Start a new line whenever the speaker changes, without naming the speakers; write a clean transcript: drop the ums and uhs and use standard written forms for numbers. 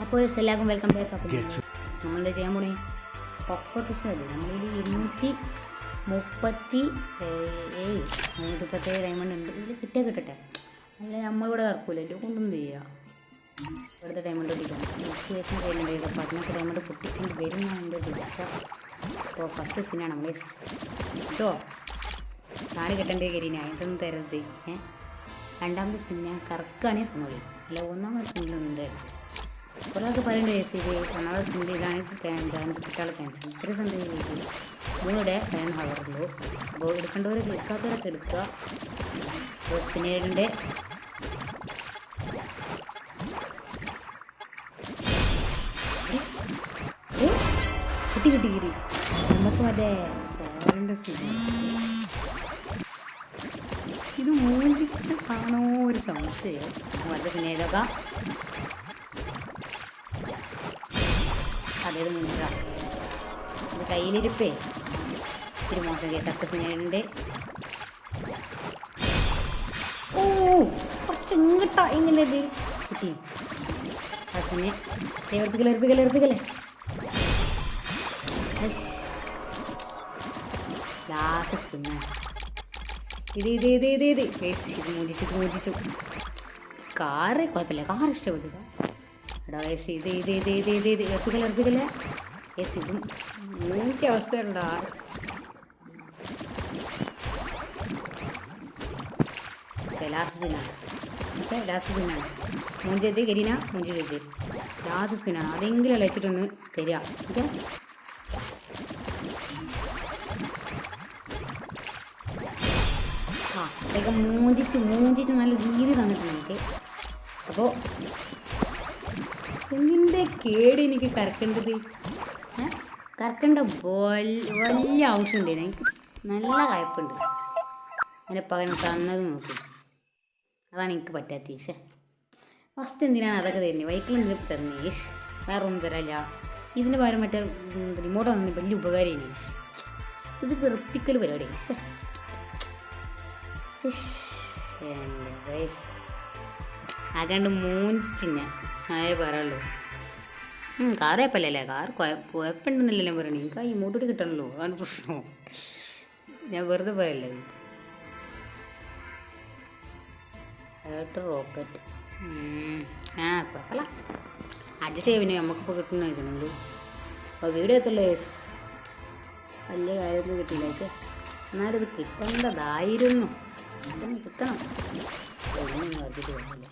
അപ്പോൾ എല്ലാവർക്കും welcome back. അപ്പോൾ നമ്മളെന്താ ചെയ്യാൻ പോണേ? ഓഫർ ഫിഷ് അല്ലേ നമ്മളിൽ 237 ഡയമണ്ട് ഉണ്ട്. ഇതിൽ കിട്ടിയാൽ കിട്ടട്ടെ, അല്ല നമ്മളിവിടെ ഇറക്കൂല. എൻ്റെ കൊണ്ടൊന്നും ചെയ്യുക ഇവിടുത്തെ ഡയമണ്ട് പൊട്ടിക്കണം. കുറച്ച് ദിവസം കയ്യിലുണ്ടായിരുന്നു. അപ്പോൾ അതിനൊക്കെ ഡയമണ്ട് പൊട്ടിക്കൊണ്ട് വരുന്ന എൻ്റെ പ്രതീക്ഷ. അപ്പോൾ ഫസ്റ്റ് സ്പിന്നാണ് നമ്മൾ കേട്ടോ. നാട് കിട്ടേണ്ട കരിന ഇതൊന്നും തരരുത്. രണ്ടാമത്തെ സ്പിൻ ഞാൻ കറക്കുകയാണെങ്കിൽ തന്നോളി, അല്ല ഒന്നാമത്തെ സ്പിന്നിലൊന്നും തരരുത്. ഒരാൾക്ക് പറയേണ്ട കേസ് ഇത് ഒന്നാമത്തെ സ്പിന്നിൽ ഇതാണ് ചാൻസ് കിട്ടാനുള്ള ചാൻസ്. ഇത്ര സന്ദേശം 3 ഹവറുള്ളൂ. അപ്പോൾ എടുക്കേണ്ടവരൊക്കെ എടുക്കാത്തവരൊക്കെ എടുക്കുക. അപ്പോൾ സ്പിന്നേഡിൻ്റെ കിട്ടി നമുക്ക് മറ്റേ ഫോറിൻ്റെ സ്പിന്ന. ഇത് മൂഞ്ചിച്ച് കാണോ ഒരു സംശയം. മറ്റേ സ്പിന്നേഡൊക്കെ അതേത് മുൻസാ ഇത് കയ്യിലിരിപ്പേ ഇത്തിരി മോശം കേസ്. അടുത്ത സ്പിന്നേഡിൻ്റെ ഓ കുറച്ച് ഇങ്ങോട്ടാ ഇങ്ങനെ കിട്ടി. ആ സ്പിന്നെ ഏർപ്പിക്കലേ ലാസ്റ്റ് സ്പിന്ന. ഇത് മോചിച്ചു. കാറ് കുഴപ്പമില്ല, കാർ ഇഷ്ടപ്പെട്ടില്ല. എടാ യെസ് ഇത് ഏർപ്പിക്കല യെസ് ഇതും മൂഞ്ച അവസ്ഥയുണ്ടാ. ലാസ്റ്റ് സ്പിന്നാണ് മൂഞ്ചെത്തി കരിന മൂഞ്ചെത്തി. ലാസ്റ്റ് സ്പിന്നാണ്, അതെങ്കിലും വെച്ചിട്ടൊന്ന് തരിക. ഓക്കെ അതൊക്കെ മൂഞ്ചിച്ച് നല്ല രീതി തന്നിട്ടുണ്ട് നമുക്ക്. അപ്പോൾ എന്തിൻ്റെ കേട് എനിക്ക് കറക്കേണ്ടത്? കറക്കേണ്ട വലിയ ആവശ്യമുണ്ട്. എനിക്ക് നല്ല കയപ്പുണ്ട്. അങ്ങനെ പകരം തന്നത് നോക്കി, അതാണ് എനിക്ക് പറ്റാത്ത ഈശേ. ഫസ്റ്റ് എന്തിനാണ് അതൊക്കെ തരുന്നത്? വൈക്കിൾ എന്തിനും തരുന്നത് ഈശ്, വേറെ ഒന്നും തരാല്ല. ഇതിന് പകരം മറ്റേ റിമോട്ട് വന്ന് വലിയ ഉപകാരമാണ് ഈശ്. ഇത് വെറുപ്പിക്കൽ പരിപാടി ഈശേ. അതാണ്ട് മൂഞ്ചിച്ച് ഞാൻ പറയുള്ളൂ. കാർ കുഴപ്പമില്ലല്ലേ? കാർ കുഴപ്പമുണ്ടെന്നല്ലേ ഞാൻ പറയണേ. എനിക്ക് ആ ഇമോട്ടോട് കിട്ടണല്ലോ, അതാണ് പ്രശ്നം. ഞാൻ വെറുതെ പറയല്ലേ. റോക്കറ്റ് കുഴപ്പമില്ല, അഡ്ജസ്റ്റ് ചെയ്യുമ്പോൾ നമുക്കിപ്പോൾ കിട്ടുന്ന ഇതാണെങ്കിലും. അപ്പോൾ വീഡിയോ എത്തുള്ളൂ. വലിയ കാര്യമൊന്നും കിട്ടിയില്ല പക്ഷേ എന്നാലും ഇത് കിട്ടേണ്ടതായിരുന്നു. കിട്ടണം. ഒന്നും വർദ്ധിച്ച് പോകുന്നില്ല.